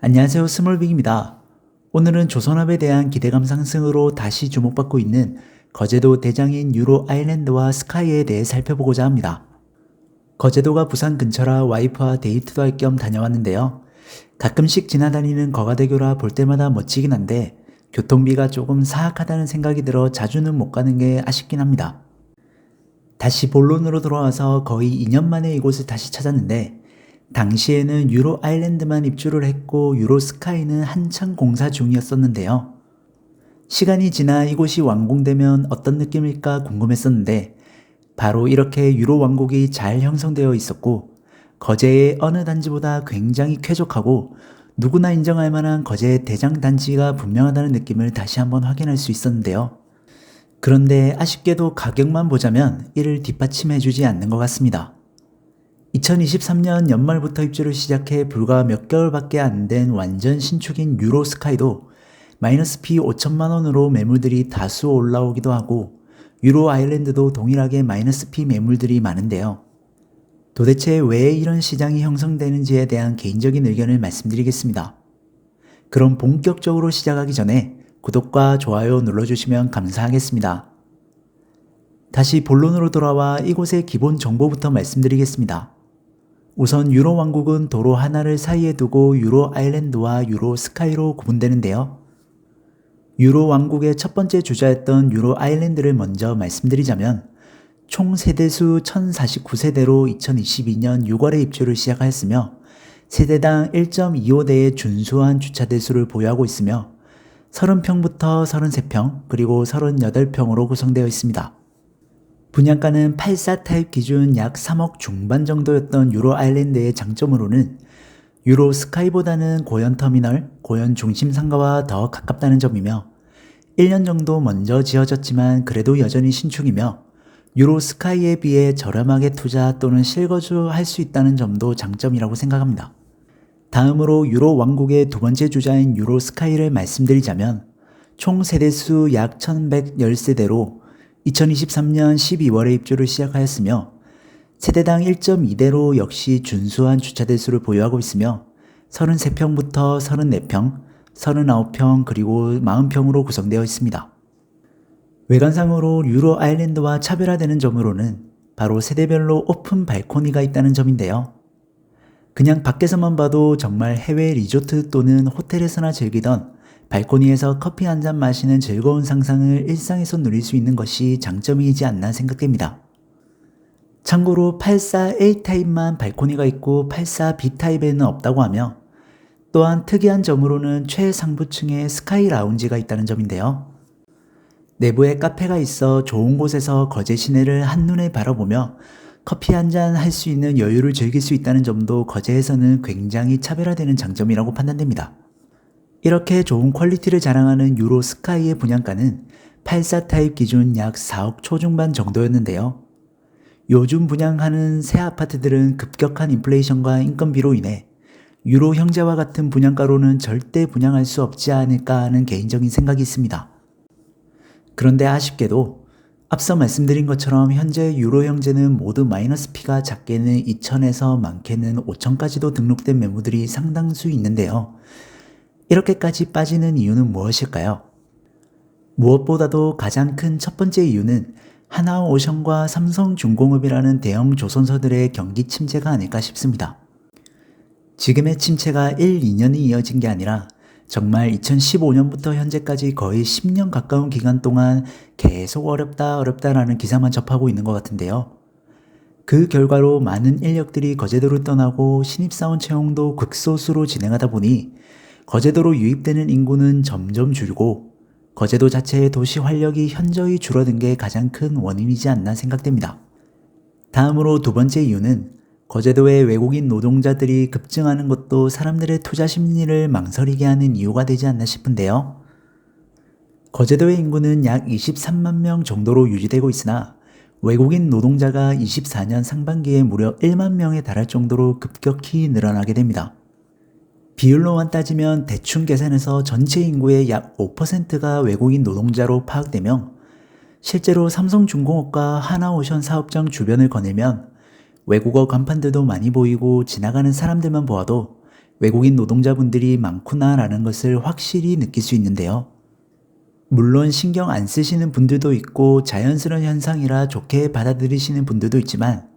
안녕하세요. 스몰빅입니다. 오늘은 조선업에 대한 기대감 상승으로 다시 주목받고 있는 거제도 대장인 유로 아일랜드와 스카이에 대해 살펴보고자 합니다. 거제도가 부산 근처라 와이프와 데이트도 할 겸 다녀왔는데요. 가끔씩 지나다니는 거가대교라 볼 때마다 멋지긴 한데 교통비가 조금 사악하다는 생각이 들어 자주는 못 가는 게 아쉽긴 합니다. 다시 본론으로 돌아와서 거의 2년 만에 이곳을 다시 찾았는데 당시에는 유로 아일랜드만 입주를 했고 유로 스카이는 한창 공사 중이었었는데요. 시간이 지나 이곳이 완공되면 어떤 느낌일까 궁금했었는데 바로 이렇게 유로 왕국이 잘 형성되어 있었고 거제의 어느 단지보다 굉장히 쾌적하고 누구나 인정할 만한 거제의 대장 단지가 분명하다는 느낌을 다시 한번 확인할 수 있었는데요. 그런데 아쉽게도 가격만 보자면 이를 뒷받침해주지 않는 것 같습니다. 2023년 연말부터 입주를 시작해 불과 몇 개월밖에 안 된 완전 신축인 유로 스카이도 마이너스 피 5천만 원으로 매물들이 다수 올라오기도 하고 유로 아일랜드도 동일하게 마이너스 피 매물들이 많은데요. 도대체 왜 이런 시장이 형성되는지에 대한 개인적인 의견을 말씀드리겠습니다. 그럼 본격적으로 시작하기 전에 구독과 좋아요 눌러주시면 감사하겠습니다. 다시 본론으로 돌아와 이곳의 기본 정보부터 말씀드리겠습니다. 우선 유로 왕국은 도로 하나를 사이에 두고 유로 아일랜드와 유로 스카이로 구분되는데요. 유로 왕국의 첫 번째 주자였던 유로 아일랜드를 먼저 말씀드리자면 총 세대수 1049세대로 2022년 6월에 입주를 시작하였으며 세대당 1.25대의 준수한 주차 대수를 보유하고 있으며 30평부터 33평 그리고 38평으로 구성되어 있습니다. 분양가는 84 타입 기준 약 3억 중반 정도였던 유로 아일랜드의 장점으로는 유로 스카이보다는 고현 터미널, 고현 중심 상가와 더 가깝다는 점이며 1년 정도 먼저 지어졌지만 그래도 여전히 신축이며 유로 스카이에 비해 저렴하게 투자 또는 실거주할 수 있다는 점도 장점이라고 생각합니다. 다음으로 유로 왕국의 두 번째 주자인 유로 스카이를 말씀드리자면 총 세대수 약 1110세대로 2023년 12월에 입주를 시작하였으며 세대당 1.2대로 역시 준수한 주차 대수를 보유하고 있으며 33평부터 34평, 39평 그리고 40평으로 구성되어 있습니다. 외관상으로 유로 아일랜드와 차별화되는 점으로는 바로 세대별로 오픈 발코니가 있다는 점인데요. 그냥 밖에서만 봐도 정말 해외 리조트 또는 호텔에서나 즐기던 발코니에서 커피 한 잔 마시는 즐거운 상상을 일상에서 누릴 수 있는 것이 장점이지 않나 생각됩니다. 참고로 84A 타입만 발코니가 있고 84B 타입에는 없다고 하며 또한 특이한 점으로는 최상부층에 스카이 라운지가 있다는 점인데요. 내부에 카페가 있어 좋은 곳에서 거제 시내를 한눈에 바라보며 커피 한 잔 할 수 있는 여유를 즐길 수 있다는 점도 거제에서는 굉장히 차별화되는 장점이라고 판단됩니다. 이렇게 좋은 퀄리티를 자랑하는 유로 스카이의 분양가는 84 타입 기준 약 4억 초중반 정도였는데요. 요즘 분양하는 새 아파트들은 급격한 인플레이션과 인건비로 인해 유로 형제와 같은 분양가로는 절대 분양할 수 없지 않을까 하는 개인적인 생각이 있습니다. 그런데 아쉽게도 앞서 말씀드린 것처럼 현재 유로 형제는 모두 마이너스 피가 작게는 2천에서 많게는 5천까지도 등록된 매물들이 상당수 있는데요. 이렇게까지 빠지는 이유는 무엇일까요? 무엇보다도 가장 큰 첫 번째 이유는 하나오션과 삼성중공업이라는 대형 조선사들의 경기 침체가 아닐까 싶습니다. 지금의 침체가 1, 2년이 이어진 게 아니라 정말 2015년부터 현재까지 거의 10년 가까운 기간 동안 계속 어렵다라는 기사만 접하고 있는 것 같은데요. 그 결과로 많은 인력들이 거제도를 떠나고 신입사원 채용도 극소수로 진행하다 보니 거제도로 유입되는 인구는 점점 줄고 거제도 자체의 도시 활력이 현저히 줄어든 게 가장 큰 원인이지 않나 생각됩니다. 다음으로 두 번째 이유는 거제도의 외국인 노동자들이 급증하는 것도 사람들의 투자 심리를 망설이게 하는 이유가 되지 않나 싶은데요. 거제도의 인구는 약 23만 명 정도로 유지되고 있으나 외국인 노동자가 24년 상반기에 무려 1만 명에 달할 정도로 급격히 늘어나게 됩니다. 비율로만 따지면 대충 계산해서 전체 인구의 약 5%가 외국인 노동자로 파악되며 실제로 삼성중공업과 하나오션 사업장 주변을 거닐면 외국어 간판들도 많이 보이고 지나가는 사람들만 보아도 외국인 노동자분들이 많구나라는 것을 확실히 느낄 수 있는데요. 물론 신경 안 쓰시는 분들도 있고 자연스러운 현상이라 좋게 받아들이시는 분들도 있지만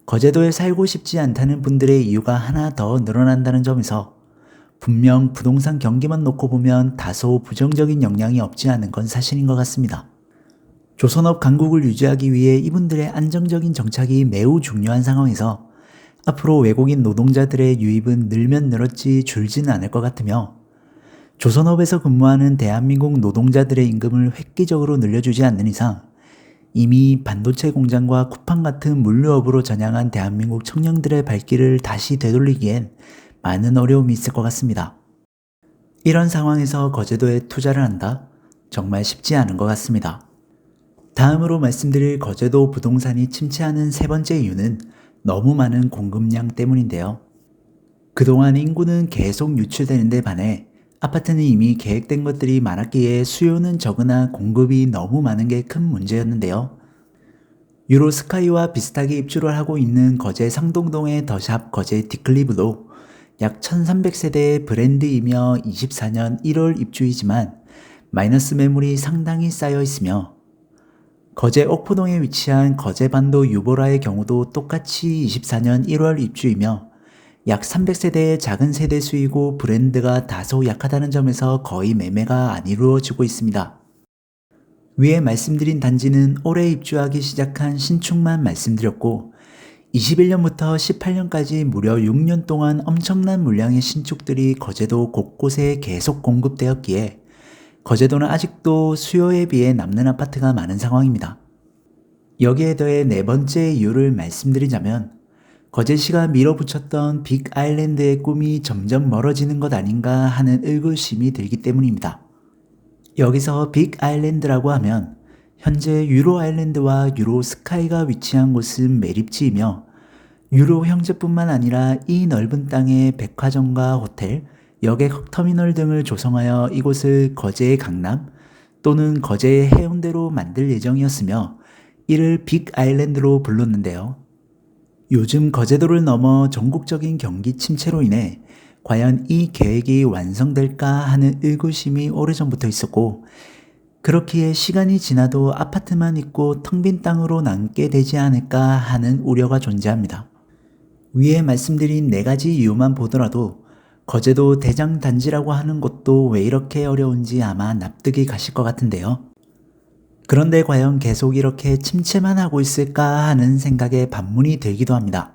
거제도에 살고 싶지 않다는 분들의 이유가 하나 더 늘어난다는 점에서 분명 부동산 경기만 놓고 보면 다소 부정적인 영향이 없지 않은 건 사실인 것 같습니다. 조선업 강국을 유지하기 위해 이분들의 안정적인 정착이 매우 중요한 상황에서 앞으로 외국인 노동자들의 유입은 늘면 늘었지 줄지는 않을 것 같으며 조선업에서 근무하는 대한민국 노동자들의 임금을 획기적으로 늘려주지 않는 이상 이미 반도체 공장과 쿠팡 같은 물류업으로 전향한 대한민국 청년들의 발길을 다시 되돌리기엔 많은 어려움이 있을 것 같습니다. 이런 상황에서 거제도에 투자를 한다? 정말 쉽지 않은 것 같습니다. 다음으로 말씀드릴 거제도 부동산이 침체하는 세 번째 이유는 너무 많은 공급량 때문인데요. 그동안 인구는 계속 유출되는 데 반해 아파트는 이미 계획된 것들이 많았기에 수요는 적으나 공급이 너무 많은 게 큰 문제였는데요. 유로스카이와 비슷하게 입주를 하고 있는 거제 상동동의 더샵 거제 디클리브도 약 1300세대의 브랜드이며 24년 1월 입주이지만 마이너스 매물이 상당히 쌓여 있으며 거제 옥포동에 위치한 거제반도 유보라의 경우도 똑같이 24년 1월 입주이며 약 300세대의 작은 세대 수이고 브랜드가 다소 약하다는 점에서 거의 매매가 안 이루어지고 있습니다. 위에 말씀드린 단지는 올해 입주하기 시작한 신축만 말씀드렸고 21년부터 18년까지 무려 6년 동안 엄청난 물량의 신축들이 거제도 곳곳에 계속 공급되었기에 거제도는 아직도 수요에 비해 남는 아파트가 많은 상황입니다. 여기에 더해 네 번째 이유를 말씀드리자면 거제시가 밀어붙였던 빅 아일랜드의 꿈이 점점 멀어지는 것 아닌가 하는 의구심이 들기 때문입니다. 여기서 빅 아일랜드라고 하면 현재 유로 아일랜드와 유로 스카이가 위치한 곳은 매립지이며 유로 형제뿐만 아니라 이 넓은 땅에 백화점과 호텔, 여객 터미널 등을 조성하여 이곳을 거제의 강남 또는 거제의 해운대로 만들 예정이었으며 이를 빅 아일랜드로 불렀는데요. 요즘 거제도를 넘어 전국적인 경기 침체로 인해 과연 이 계획이 완성될까 하는 의구심이 오래전부터 있었고 그렇기에 시간이 지나도 아파트만 있고 텅 빈 땅으로 남게 되지 않을까 하는 우려가 존재합니다. 위에 말씀드린 네 가지 이유만 보더라도 거제도 대장단지라고 하는 곳도 왜 이렇게 어려운지 아마 납득이 가실 것 같은데요. 그런데 과연 계속 이렇게 침체만 하고 있을까 하는 생각에 반문이 들기도 합니다.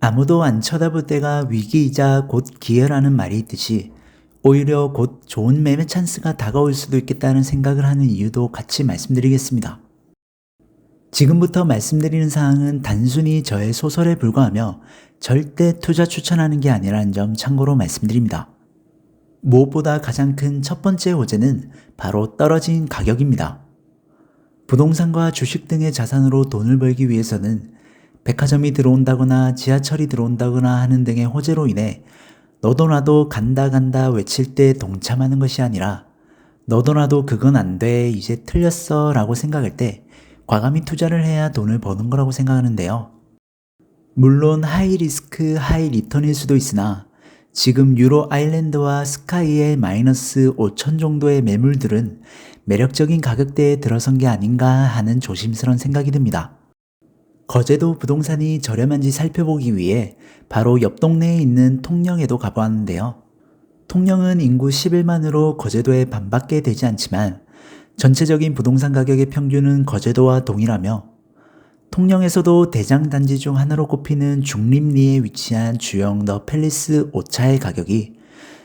아무도 안 쳐다볼 때가 위기이자 곧 기회라는 말이 있듯이 오히려 곧 좋은 매매 찬스가 다가올 수도 있겠다는 생각을 하는 이유도 같이 말씀드리겠습니다. 지금부터 말씀드리는 사항은 단순히 저의 소설에 불과하며 절대 투자 추천하는 게 아니라는 점 참고로 말씀드립니다. 무엇보다 가장 큰 첫 번째 호재는 바로 떨어진 가격입니다. 부동산과 주식 등의 자산으로 돈을 벌기 위해서는 백화점이 들어온다거나 지하철이 들어온다거나 하는 등의 호재로 인해 너도 나도 간다 외칠 때 동참하는 것이 아니라 너도 나도 그건 안 돼, 이제 틀렸어 라고 생각할 때 과감히 투자를 해야 돈을 버는 거라고 생각하는데요. 물론 하이 리스크 하이 리턴일 수도 있으나 지금 유로 아일랜드와 스카이의 마이너스 5천 정도의 매물들은 매력적인 가격대에 들어선 게 아닌가 하는 조심스러운 생각이 듭니다. 거제도 부동산이 저렴한지 살펴보기 위해 바로 옆 동네에 있는 통영에도 가보았는데요. 통영은 인구 11만으로 거제도의 반밖에 되지 않지만 전체적인 부동산 가격의 평균은 거제도와 동일하며 통영에서도 대장단지 중 하나로 꼽히는 중림리에 위치한 주영 더 팰리스 5차의 가격이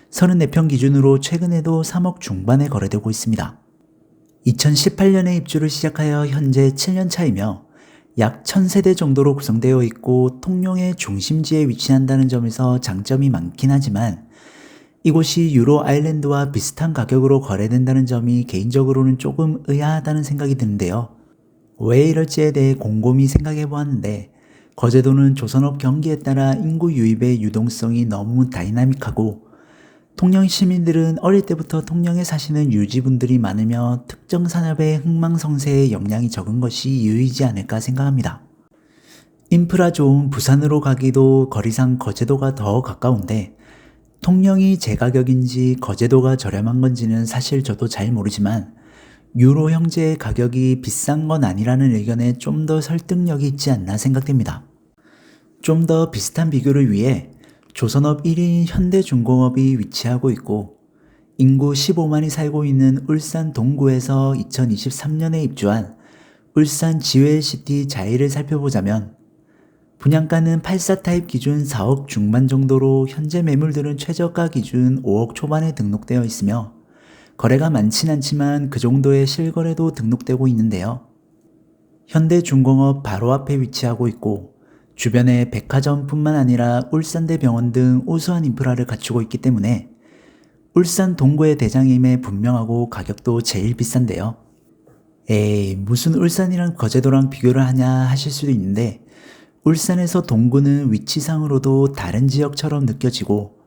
34평 기준으로 최근에도 3억 중반에 거래되고 있습니다. 2018년에 입주를 시작하여 현재 7년 차이며 약 1000세대 정도로 구성되어 있고 통영의 중심지에 위치한다는 점에서 장점이 많긴 하지만 이곳이 유로 아일랜드와 비슷한 가격으로 거래된다는 점이 개인적으로는 조금 의아하다는 생각이 드는데요. 왜 이럴지에 대해 곰곰이 생각해 보았는데 거제도는 조선업 경기에 따라 인구 유입의 유동성이 너무 다이나믹하고 통영 시민들은 어릴 때부터 통영에 사시는 유지분들이 많으며 특정 산업의 흥망성쇠에 영향이 적은 것이 이유이지 않을까 생각합니다. 인프라 좋은 부산으로 가기도 거리상 거제도가 더 가까운데 통영이 제 가격인지 거제도가 저렴한 건지는 사실 저도 잘 모르지만 유로 형제의 가격이 비싼 건 아니라는 의견에 좀 더 설득력이 있지 않나 생각됩니다. 좀 더 비슷한 비교를 위해 조선업 1위인 현대중공업이 위치하고 있고 인구 15만이 살고 있는 울산 동구에서 2023년에 입주한 울산 지웰시티 자이를 살펴보자면 분양가는 84 타입 기준 4억 중반 정도로 현재 매물들은 최저가 기준 5억 초반에 등록되어 있으며 거래가 많진 않지만 그 정도의 실거래도 등록되고 있는데요. 현대중공업 바로 앞에 위치하고 있고 주변에 백화점뿐만 아니라 울산대병원 등 우수한 인프라를 갖추고 있기 때문에 울산 동구의 대장임에 분명하고 가격도 제일 비싼데요. 에이, 무슨 울산이랑 거제도랑 비교를 하냐 하실 수도 있는데 울산에서 동구는 위치상으로도 다른 지역처럼 느껴지고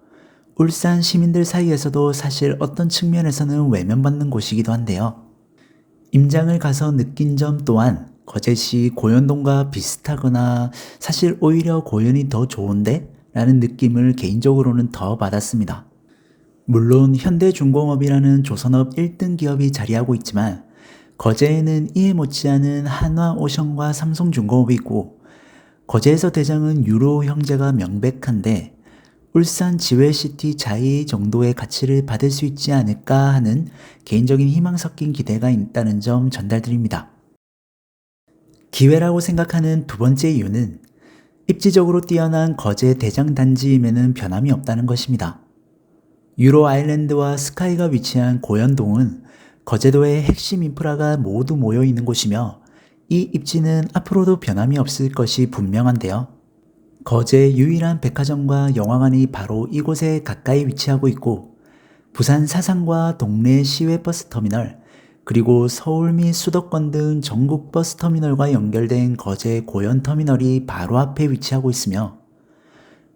울산 시민들 사이에서도 사실 어떤 측면에서는 외면받는 곳이기도 한데요. 임장을 가서 느낀 점 또한 거제시 고현동과 비슷하거나 사실 오히려 고현이 더 좋은데? 라는 느낌을 개인적으로는 더 받았습니다. 물론 현대중공업이라는 조선업 1등 기업이 자리하고 있지만 거제에는 이에 못지않은 한화오션과 삼성중공업이 있고 거제에서 대장은 유로 형제가 명백한데 울산 지웰시티 자이 정도의 가치를 받을 수 있지 않을까 하는 개인적인 희망 섞인 기대가 있다는 점 전달드립니다. 기회라고 생각하는 두 번째 이유는 입지적으로 뛰어난 거제 대장 단지임에는 변함이 없다는 것입니다. 유로 아일랜드와 스카이가 위치한 고현동은 거제도의 핵심 인프라가 모두 모여 있는 곳이며 이 입지는 앞으로도 변함이 없을 것이 분명한데요. 거제의 유일한 백화점과 영화관이 바로 이곳에 가까이 위치하고 있고 부산 사상과 동래 시외버스터미널 그리고 서울 및 수도권 등 전국 버스터미널과 연결된 거제 고현터미널이 바로 앞에 위치하고 있으며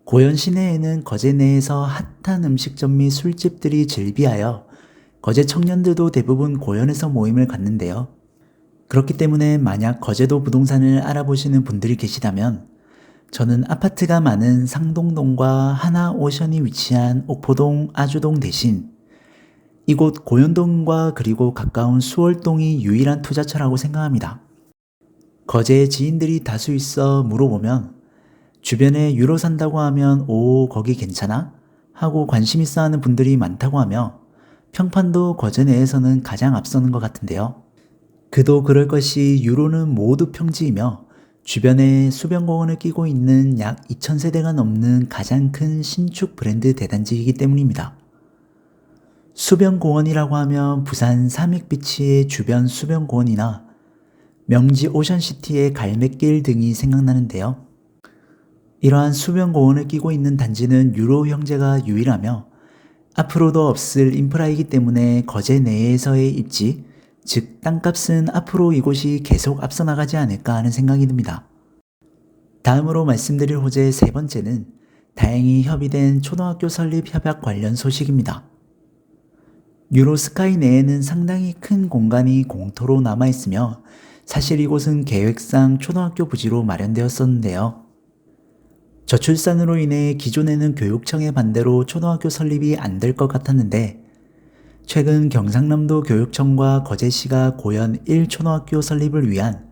고현 시내에는 거제 내에서 핫한 음식점 및 술집들이 즐비하여 거제 청년들도 대부분 고현에서 모임을 갖는데요. 그렇기 때문에 만약 거제도 부동산을 알아보시는 분들이 계시다면 저는 아파트가 많은 상동동과 하나오션이 위치한 옥포동, 아주동 대신 이곳 고현동과 그리고 가까운 수월동이 유일한 투자처라고 생각합니다. 거제에 지인들이 다수 있어 물어보면 주변에 유로 산다고 하면 오 거기 괜찮아? 하고 관심 있어 하는 분들이 많다고 하며 평판도 거제 내에서는 가장 앞서는 것 같은데요. 그도 그럴 것이 유로는 모두 평지이며 주변에 수변공원을 끼고 있는 약 2000세대가 넘는 가장 큰 신축 브랜드 대단지이기 때문입니다. 수변공원이라고 하면 부산 삼익비치의 주변 수변공원이나 명지 오션시티의 갈매길 등이 생각나는데요. 이러한 수변공원을 끼고 있는 단지는 유로 형제가 유일하며 앞으로도 없을 인프라이기 때문에 거제 내에서의 입지, 즉 땅값은 앞으로 이곳이 계속 앞서 나가지 않을까 하는 생각이 듭니다. 다음으로 말씀드릴 호재 세 번째는 다행히 협의된 초등학교 설립 협약 관련 소식입니다. 유로스카이 내에는 상당히 큰 공간이 공터로 남아있으며 사실 이곳은 계획상 초등학교 부지로 마련되었었는데요. 저출산으로 인해 기존에는 교육청의 반대로 초등학교 설립이 안 될 것 같았는데 최근 경상남도 교육청과 거제시가 고현 1초등학교 설립을 위한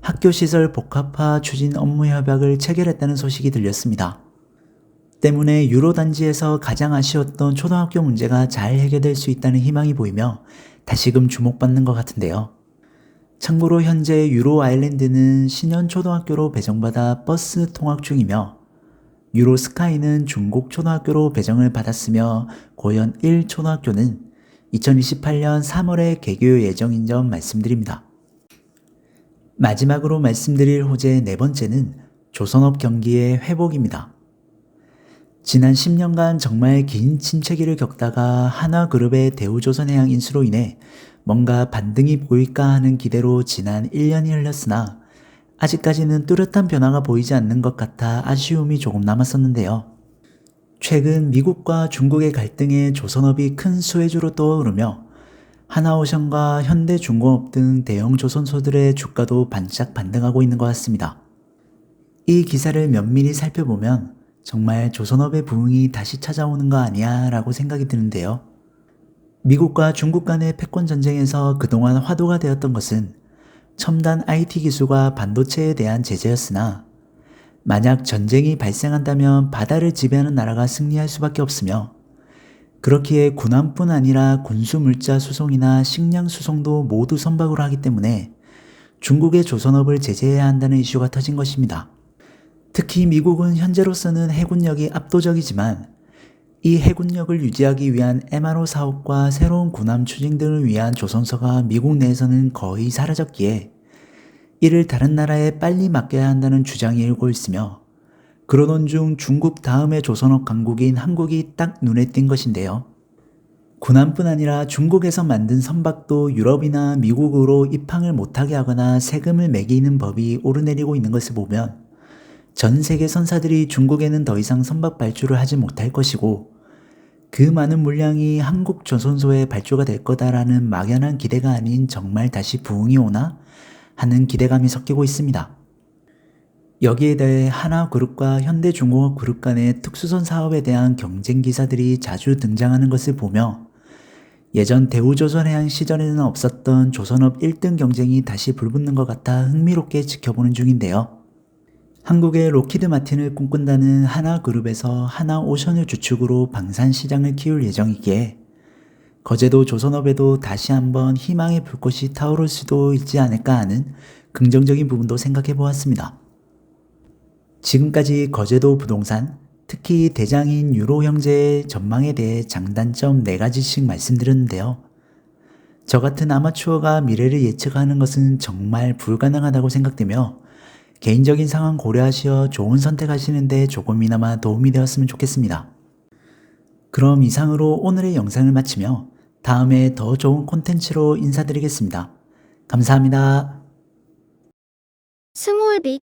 학교시설 복합화 추진 업무 협약을 체결했다는 소식이 들렸습니다. 때문에 유로 단지에서 가장 아쉬웠던 초등학교 문제가 잘 해결될 수 있다는 희망이 보이며 다시금 주목받는 것 같은데요. 참고로 현재 유로 아일랜드는 신현 초등학교로 배정받아 버스 통학 중이며 유로 스카이는 중국 초등학교로 배정을 받았으며 고현 1초등학교는 2028년 3월에 개교 예정인 점 말씀드립니다. 마지막으로 말씀드릴 호재 네 번째는 조선업 경기의 회복입니다. 지난 10년간 정말 긴 침체기를 겪다가 한화그룹의 대우조선해양 인수로 인해 뭔가 반등이 보일까 하는 기대로 지난 1년이 흘렀으나 아직까지는 뚜렷한 변화가 보이지 않는 것 같아 아쉬움이 조금 남았었는데요. 최근 미국과 중국의 갈등에 조선업이 큰 수혜주로 떠오르며 하나오션과 현대중공업 등 대형 조선소들의 주가도 반짝 반등하고 있는 것 같습니다. 이 기사를 면밀히 살펴보면 정말 조선업의 부흥이 다시 찾아오는 거 아니야 라고 생각이 드는데요. 미국과 중국 간의 패권 전쟁에서 그동안 화두가 되었던 것은 첨단 IT 기술과 반도체에 대한 제재였으나 만약 전쟁이 발생한다면 바다를 지배하는 나라가 승리할 수밖에 없으며 그렇기에 군함뿐 아니라 군수 물자 수송이나 식량 수송도 모두 선박으로 하기 때문에 중국의 조선업을 제재해야 한다는 이슈가 터진 것입니다. 특히 미국은 현재로서는 해군력이 압도적이지만 이 해군력을 유지하기 위한 MRO 사업과 새로운 군함 추진 등을 위한 조선서가 미국 내에서는 거의 사라졌기에 이를 다른 나라에 빨리 맡겨야 한다는 주장이 일고 있으며 그러던 중 중국 다음의 조선업 강국인 한국이 딱 눈에 띈 것인데요. 군함뿐 아니라 중국에서 만든 선박도 유럽이나 미국으로 입항을 못하게 하거나 세금을 매기는 법이 오르내리고 있는 것을 보면 전 세계 선사들이 중국에는 더 이상 선박 발주를 하지 못할 것이고 그 많은 물량이 한국 조선소에 발주가 될 거다라는 막연한 기대가 아닌 정말 다시 부흥이 오나 하는 기대감이 섞이고 있습니다. 여기에 대해 하나그룹과 현대중공업그룹 간의 특수선 사업에 대한 경쟁 기사들이 자주 등장하는 것을 보며 예전 대우조선해양 시절에는 없었던 조선업 1등 경쟁이 다시 불붙는 것 같아 흥미롭게 지켜보는 중인데요. 한국의 로키드 마틴을 꿈꾼다는 하나그룹에서 하나오션을 주축으로 방산 시장을 키울 예정이기에 거제도 조선업에도 다시 한번 희망의 불꽃이 타오를 수도 있지 않을까 하는 긍정적인 부분도 생각해 보았습니다. 지금까지 거제도 부동산, 특히 대장인 유로 형제의 전망에 대해 장단점 4가지씩 말씀드렸는데요. 저 같은 아마추어가 미래를 예측하는 것은 정말 불가능하다고 생각되며 개인적인 상황 고려하시어 좋은 선택하시는데 조금이나마 도움이 되었으면 좋겠습니다. 그럼 이상으로 오늘의 영상을 마치며 다음에 더 좋은 콘텐츠로 인사드리겠습니다. 감사합니다. 스몰빅